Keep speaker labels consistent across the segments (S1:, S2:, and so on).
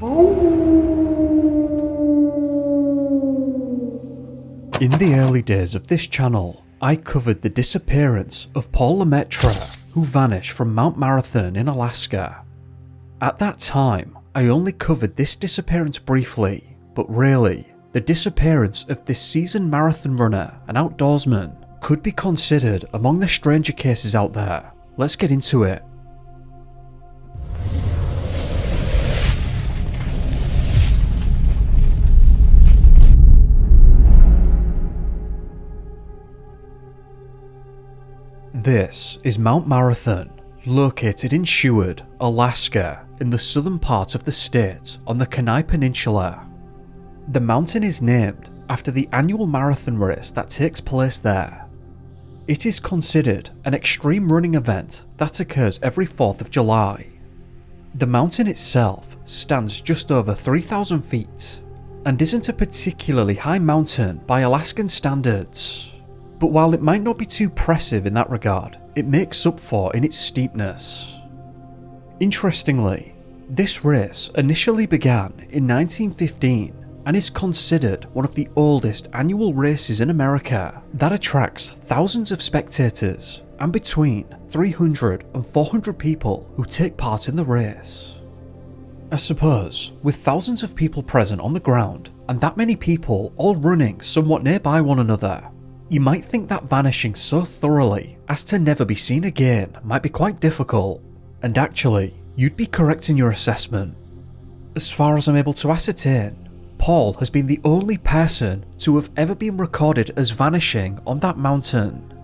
S1: In the early days of this channel, I covered the disappearance of Paul LeMaitre, who vanished from Mount Marathon in Alaska. At that time, I only covered this disappearance briefly, but really, the disappearance of this seasoned marathon runner and outdoorsman could be considered among the stranger cases out there. Let's get into it. This is Mount Marathon, located in Seward, Alaska, in the southern part of the state on the Kenai Peninsula. The mountain is named after the annual marathon race that takes place there. It is considered an extreme running event that occurs every 4th of July. The mountain itself stands just over 3,000 feet and isn't a particularly high mountain by Alaskan standards. But while it might not be too impressive in that regard, it makes up for in its steepness. Interestingly, this race initially began in 1915 and is considered one of the oldest annual races in America that attracts thousands of spectators and between 300 and 400 people who take part in the race. I suppose, with thousands of people present on the ground and that many people all running somewhat nearby one another, you might think that vanishing so thoroughly as to never be seen again might be quite difficult, and actually, you'd be correct in your assessment. As far as I'm able to ascertain, Paul has been the only person to have ever been recorded as vanishing on that mountain.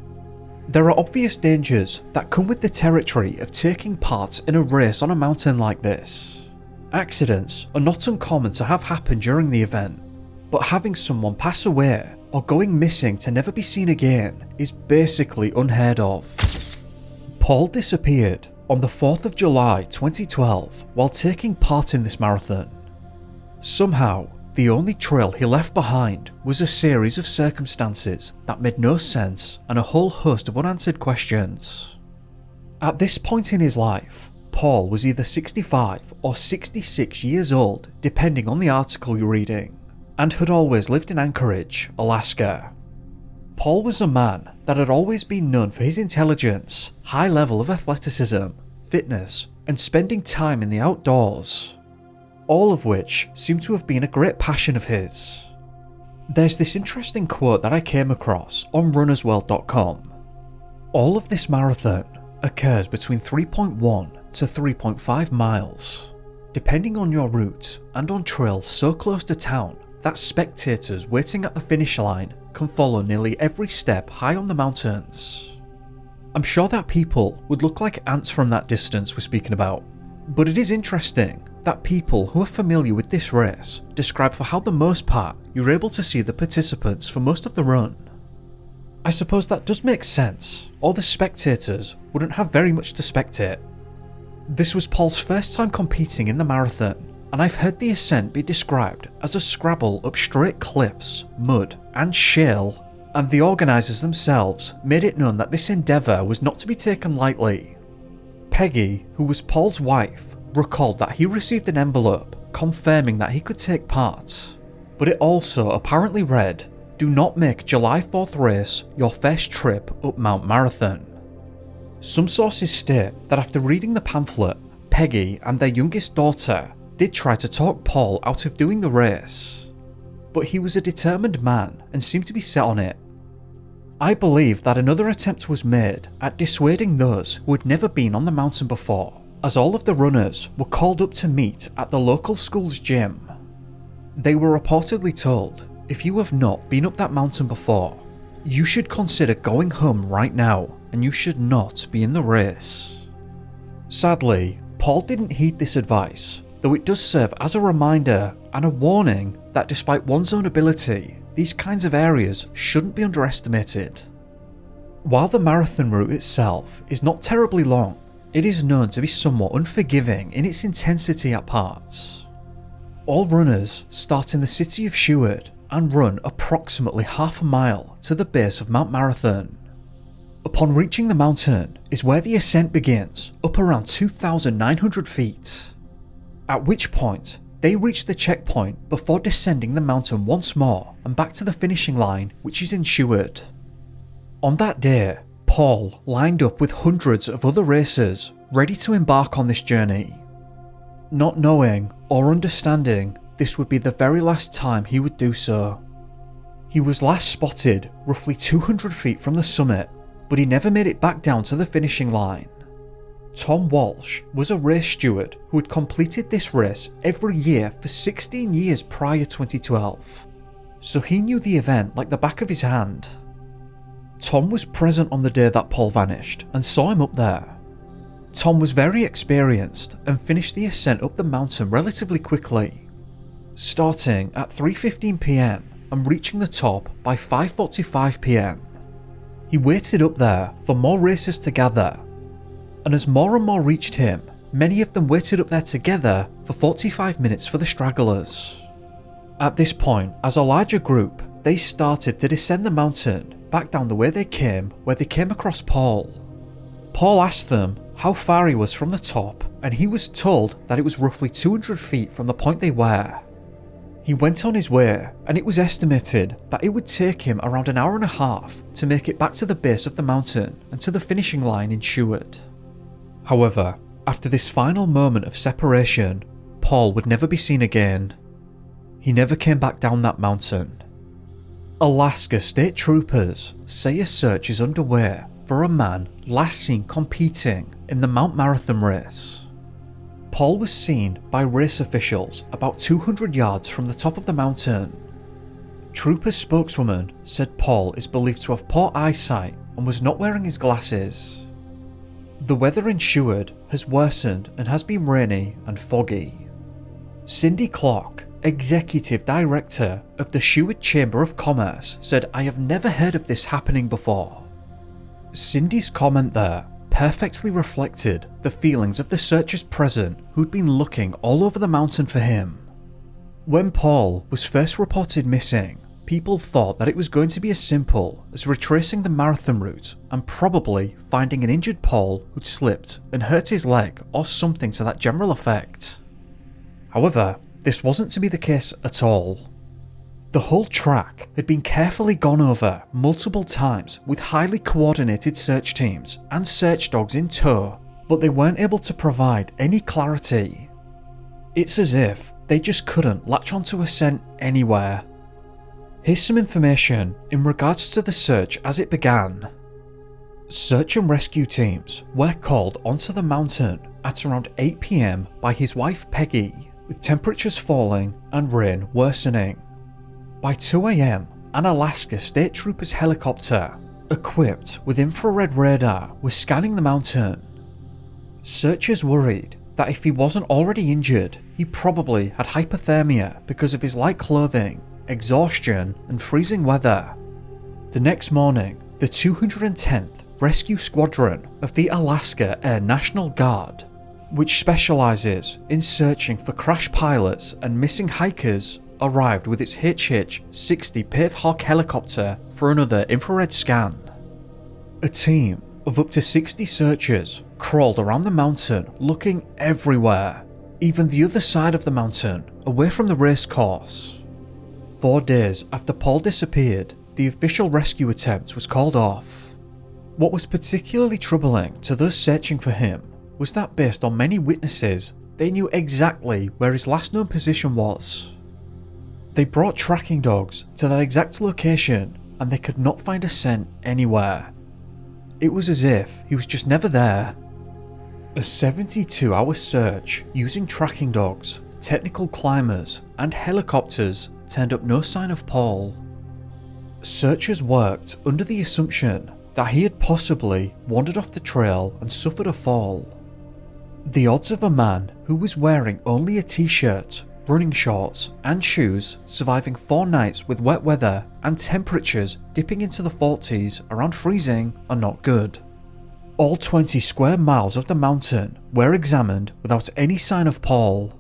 S1: There are obvious dangers that come with the territory of taking part in a race on a mountain like this. Accidents are not uncommon to have happen during the event, but having someone pass away or going missing to never be seen again is basically unheard of. Paul disappeared on the 4th of July 2012 while taking part in this marathon. Somehow, the only trail he left behind was a series of circumstances that made no sense and a whole host of unanswered questions. At this point in his life, Paul was either 65 or 66 years old, depending on the article you're reading, and had always lived in Anchorage, Alaska. Paul was a man that had always been known for his intelligence, high level of athleticism, fitness, and spending time in the outdoors, all of which seem to have been a great passion of his. There's this interesting quote that I came across on runnersworld.com. All of this marathon occurs between 3.1 to 3.5 miles, depending on your route and on trails so close to town that spectators waiting at the finish line can follow nearly every step high on the mountains. I'm sure that people would look like ants from that distance we're speaking about, but it is interesting that people who are familiar with this race describe for how the most part you're able to see the participants for most of the run. I suppose that does make sense, or the spectators wouldn't have very much to spectate. This was Paul's first time competing in the marathon, and I've heard the ascent be described as a scrabble up straight cliffs, mud and shale, and the organisers themselves made it known that this endeavour was not to be taken lightly. Peggy, who was Paul's wife, recalled that he received an envelope confirming that he could take part, but it also apparently read, "Do not make July 4th race your first trip up Mount Marathon." Some sources state that after reading the pamphlet, Peggy and their youngest daughter did try to talk Paul out of doing the race, but he was a determined man and seemed to be set on it. I believe that another attempt was made at dissuading those who had never been on the mountain before, as all of the runners were called up to meet at the local school's gym. They were reportedly told, if you have not been up that mountain before, you should consider going home right now and you should not be in the race. Sadly, Paul didn't heed this advice, though it does serve as a reminder and a warning that despite one's own ability, these kinds of areas shouldn't be underestimated. While the marathon route itself is not terribly long, it is known to be somewhat unforgiving in its intensity at parts. All runners start in the city of Seward and run approximately half a mile to the base of Mount Marathon. Upon reaching the mountain is where the ascent begins, up around 2,900 feet, at which point they reached the checkpoint before descending the mountain once more and back to the finishing line, which is in Seward. On that day, Paul lined up with hundreds of other racers ready to embark on this journey. Not knowing or understanding this would be the very last time he would do so. He was last spotted roughly 200 feet from the summit, but he never made it back down to the finishing line. Tom Walsh was a race steward who had completed this race every year for 16 years prior to 2012, so he knew the event like the back of his hand. Tom was present on the day that Paul vanished and saw him up there. Tom was very experienced and finished the ascent up the mountain relatively quickly, starting at 3:15 PM and reaching the top by 5:45 PM. He waited up there for more racers to gather, and as more and more reached him, many of them waited up there together for 45 minutes for the stragglers. At this point, as a larger group, they started to descend the mountain back down the way they came, where they came across Paul. Paul asked them how far he was from the top, and he was told that it was roughly 200 feet from the point they were. He went on his way, and it was estimated that it would take him around an hour and a half to make it back to the base of the mountain and to the finishing line in Seward. However, after this final moment of separation, Paul would never be seen again. He never came back down that mountain. Alaska State Troopers say a search is underway for a man last seen competing in the Mount Marathon race. Paul was seen by race officials about 200 yards from the top of the mountain. Trooper spokeswoman said Paul is believed to have poor eyesight and was not wearing his glasses. The weather in Seward has worsened and has been rainy and foggy. Cindy Clark, Executive Director of the Seward Chamber of Commerce, said, "I have never heard of this happening before." Cindy's comment there perfectly reflected the feelings of the searchers present who'd been looking all over the mountain for him. When Paul was first reported missing, people thought that it was going to be as simple as retracing the marathon route and probably finding an injured Paul who'd slipped and hurt his leg or something to that general effect. However, this wasn't to be the case at all. The whole track had been carefully gone over multiple times with highly coordinated search teams and search dogs in tow, but they weren't able to provide any clarity. It's as if they just couldn't latch onto a scent anywhere. Here's some information in regards to the search as it began. Search and rescue teams were called onto the mountain at around 8 PM by his wife Peggy, with temperatures falling and rain worsening. By 2 AM, an Alaska State Troopers helicopter, equipped with infrared radar, was scanning the mountain. Searchers worried that if he wasn't already injured, he probably had hypothermia because of his light clothing, exhaustion, and freezing weather. The next morning, the 210th Rescue Squadron of the Alaska Air National Guard, which specializes in searching for crash pilots and missing hikers, arrived with its HH-60 Pave Hawk helicopter for another infrared scan. A team of up to 60 searchers crawled around the mountain looking everywhere, even the other side of the mountain, away from the race course. 4 days after Paul disappeared, the official rescue attempt was called off. What was particularly troubling to those searching for him was that based on many witnesses, they knew exactly where his last known position was. They brought tracking dogs to that exact location and they could not find a scent anywhere. It was as if he was just never there. A 72-hour search using tracking dogs, technical climbers, and helicopters turned up no sign of Paul. Searchers worked under the assumption that he had possibly wandered off the trail and suffered a fall. The odds of a man who was wearing only a t-shirt, running shorts, and shoes surviving 4 nights with wet weather and temperatures dipping into the 40s around freezing are not good. All 20 square miles of the mountain were examined without any sign of Paul.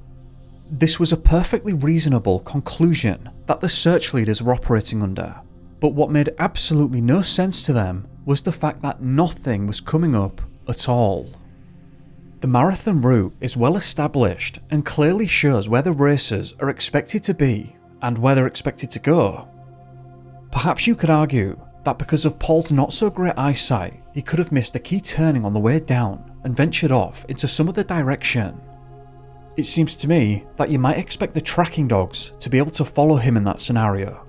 S1: This was a perfectly reasonable conclusion that the search leaders were operating under, but what made absolutely no sense to them was the fact that nothing was coming up at all. The marathon route is well established and clearly shows where the racers are expected to be and where they're expected to go. Perhaps you could argue that because of Paul's not so great eyesight, he could have missed a key turning on the way down and ventured off into some other direction. It seems to me that you might expect the tracking dogs to be able to follow him in that scenario.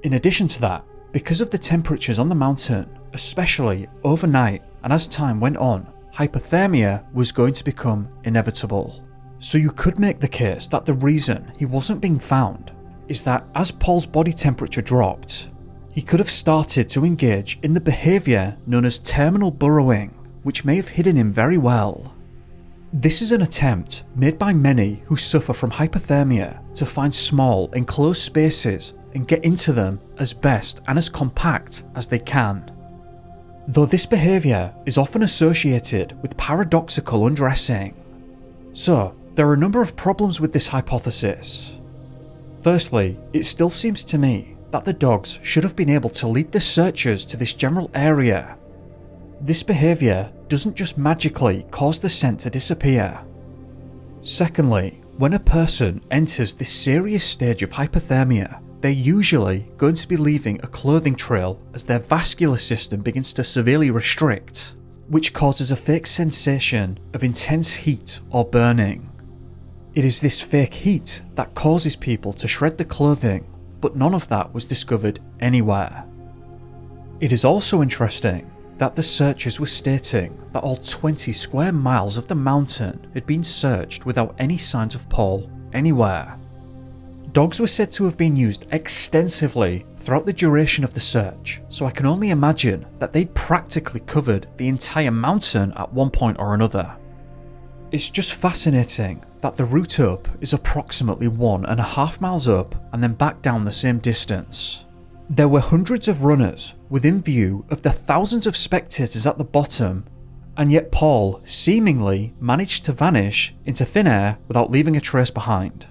S1: In addition to that, because of the temperatures on the mountain, especially overnight and as time went on, hypothermia was going to become inevitable. So you could make the case that the reason he wasn't being found is that as Paul's body temperature dropped, he could have started to engage in the behaviour known as terminal burrowing, which may have hidden him very well. This is an attempt made by many who suffer from hypothermia to find small enclosed spaces and get into them as best and as compact as they can. Though this behaviour is often associated with paradoxical undressing. So, there are a number of problems with this hypothesis. Firstly, it still seems to me that the dogs should have been able to lead the searchers to this general area. This behaviour doesn't just magically cause the scent to disappear. Secondly, when a person enters this serious stage of hypothermia, they're usually going to be leaving a clothing trail as their vascular system begins to severely restrict, which causes a fake sensation of intense heat or burning. It is this fake heat that causes people to shred the clothing, but none of that was discovered anywhere. It is also interesting that the searchers were stating that all 20 square miles of the mountain had been searched without any signs of Paul anywhere. Dogs were said to have been used extensively throughout the duration of the search, so I can only imagine that they'd practically covered the entire mountain at one point or another. It's just fascinating that the route up is approximately 1.5 miles up and then back down the same distance. There were hundreds of runners within view of the thousands of spectators at the bottom, and yet Paul seemingly managed to vanish into thin air without leaving a trace behind.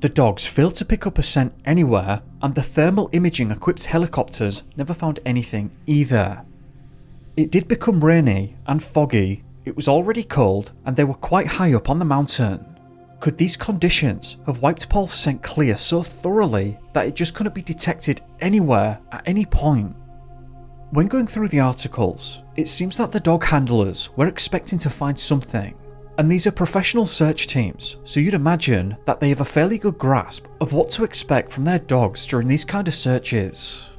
S1: The dogs failed to pick up a scent anywhere, and the thermal imaging equipped helicopters never found anything either. It did become rainy and foggy, it was already cold, and they were quite high up on the mountain. Could these conditions have wiped Paul's scent clear so thoroughly that it just couldn't be detected anywhere at any point? When going through the articles, it seems that the dog handlers were expecting to find something, and these are professional search teams, so you'd imagine that they have a fairly good grasp of what to expect from their dogs during these kind of searches.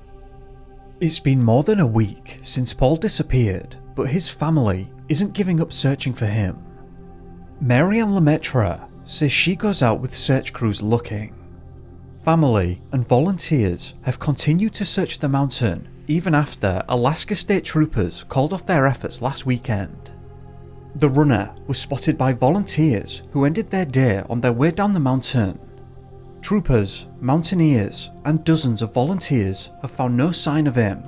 S1: It's been more than a week since Paul disappeared, but his family isn't giving up searching for him. Paul LeMaitre says she goes out with search crews looking. Family and volunteers have continued to search the mountain even after Alaska State Troopers called off their efforts last weekend. The runner was spotted by volunteers who ended their day on their way down the mountain. Troopers, mountaineers, and dozens of volunteers have found no sign of him.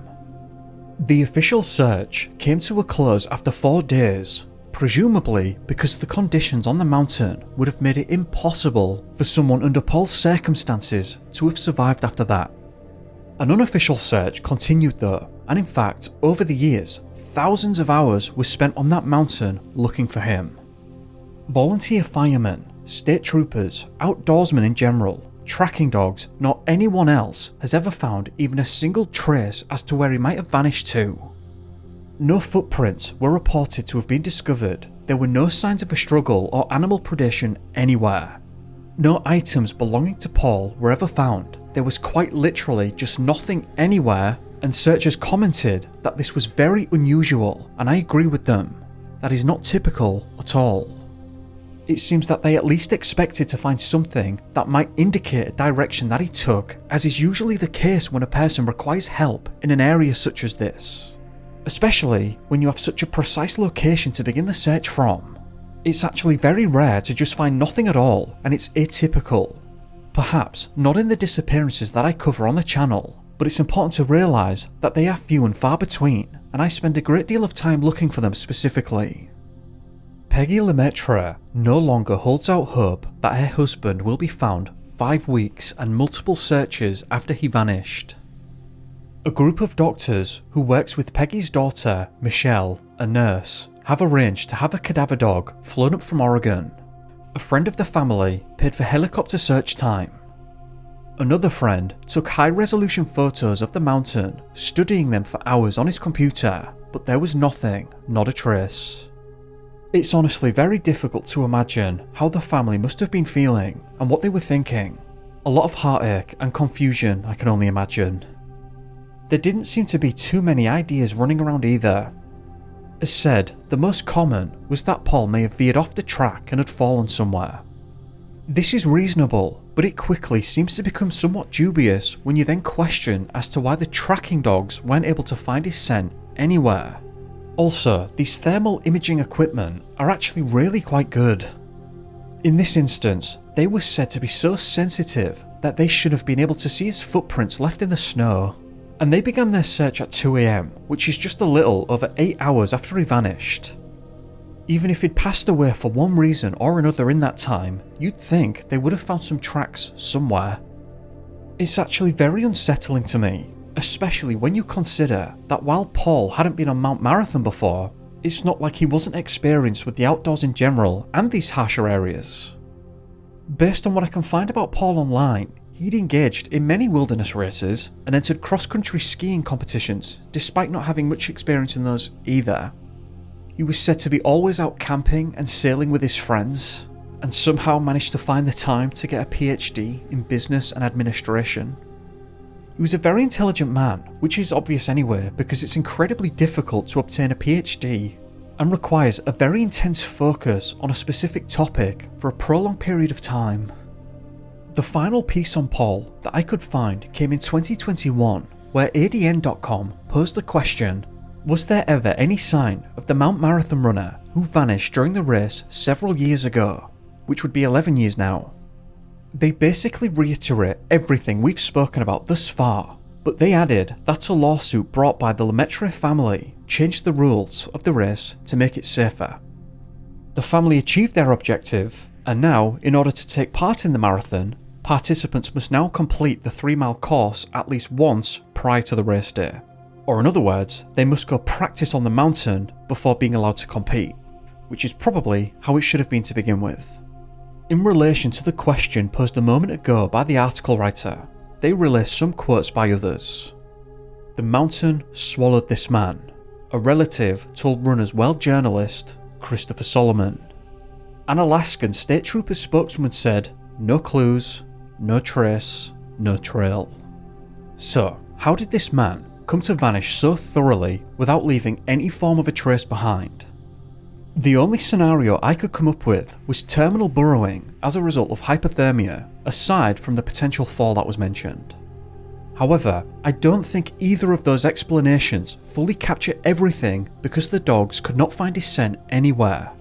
S1: The official search came to a close after 4 days, presumably because the conditions on the mountain would have made it impossible for someone under Paul's circumstances to have survived after that. An unofficial search continued though, and in fact, over the years, thousands of hours were spent on that mountain looking for him. Volunteer firemen, state troopers, outdoorsmen in general, tracking dogs, nor anyone else has ever found even a single trace as to where he might have vanished to. No footprints were reported to have been discovered, there were no signs of a struggle or animal predation anywhere. No items belonging to Paul were ever found, there was quite literally just nothing anywhere, and searchers commented that this was very unusual, and I agree with them. That is not typical at all. It seems that they at least expected to find something that might indicate a direction that he took, as is usually the case when a person requires help in an area such as this. Especially when you have such a precise location to begin the search from. It's actually very rare to just find nothing at all, and it's atypical. Perhaps not in the disappearances that I cover on the channel, but it's important to realise that they are few and far between, and I spend a great deal of time looking for them specifically. Paul LeMaitre no longer holds out hope that her husband will be found 5 weeks and multiple searches after he vanished. A group of doctors who works with Peggy's daughter, Michelle, a nurse, have arranged to have a cadaver dog flown up from Oregon. A friend of the family paid for helicopter search time. Another friend took high-resolution photos of the mountain, studying them for hours on his computer, but there was nothing, not a trace. It's honestly very difficult to imagine how the family must have been feeling and what they were thinking. A lot of heartache and confusion, I can only imagine. There didn't seem to be too many ideas running around either. As said, the most common was that Paul may have veered off the track and had fallen somewhere. This is reasonable, but it quickly seems to become somewhat dubious when you then question as to why the tracking dogs weren't able to find his scent anywhere. Also, these thermal imaging equipment are actually really quite good. In this instance, they were said to be so sensitive that they should have been able to see his footprints left in the snow, and they began their search at 2 AM, which is just a little over 8 hours after he vanished. Even if he'd passed away for one reason or another in that time, you'd think they would have found some tracks somewhere. It's actually very unsettling to me, especially when you consider that while Paul hadn't been on Mount Marathon before, it's not like he wasn't experienced with the outdoors in general and these harsher areas. Based on what I can find about Paul online, he'd engaged in many wilderness races and entered cross-country skiing competitions despite not having much experience in those either. He was said to be always out camping and sailing with his friends, and somehow managed to find the time to get a PhD in business and administration. He was a very intelligent man, which is obvious anyway because it's incredibly difficult to obtain a PhD and requires a very intense focus on a specific topic for a prolonged period of time. The final piece on Paul that I could find came in 2021, where ADN.com posed the question, was there ever any sign of the Mount Marathon runner who vanished during the race several years ago, which would be 11 years now? They basically reiterate everything we've spoken about thus far, but they added that a lawsuit brought by the LeMaitre family changed the rules of the race to make it safer. The family achieved their objective, and now, in order to take part in the marathon, participants must now complete the 3-mile course at least once prior to the race day. Or in other words, they must go practice on the mountain before being allowed to compete, which is probably how it should have been to begin with. In relation to the question posed a moment ago by the article writer, they relay some quotes by others. The mountain swallowed this man, a relative told Runner's World journalist Christopher Solomon. An Alaskan state trooper spokesman said, no clues, no trace, no trail. So, how did this man come to vanish so thoroughly without leaving any form of a trace behind? The only scenario I could come up with was terminal burrowing as a result of hypothermia, aside from the potential fall that was mentioned. However, I don't think either of those explanations fully capture everything because the dogs could not find his scent anywhere.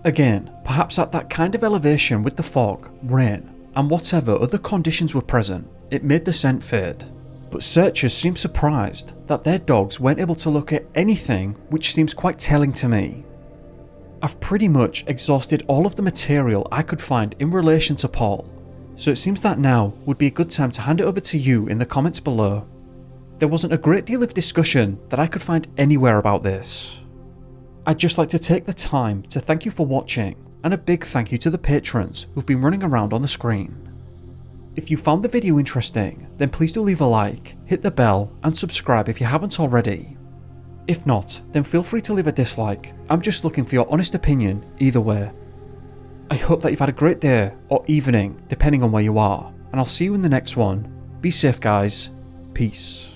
S1: Again, perhaps at that kind of elevation with the fog, rain, and whatever other conditions were present, it made the scent fade. But searchers seem surprised that their dogs weren't able to locate anything, which seems quite telling to me. I've pretty much exhausted all of the material I could find in relation to Paul, so it seems that now would be a good time to hand it over to you in the comments below. There wasn't a great deal of discussion that I could find anywhere about this. I'd just like to take the time to thank you for watching, and a big thank you to the patrons who've been running around on the screen. If you found the video interesting, then please do leave a like, hit the bell, and subscribe if you haven't already. If not, then feel free to leave a dislike. I'm just looking for your honest opinion either way. I hope that you've had a great day or evening, depending on where you are, and I'll see you in the next one. Be safe, guys. Peace.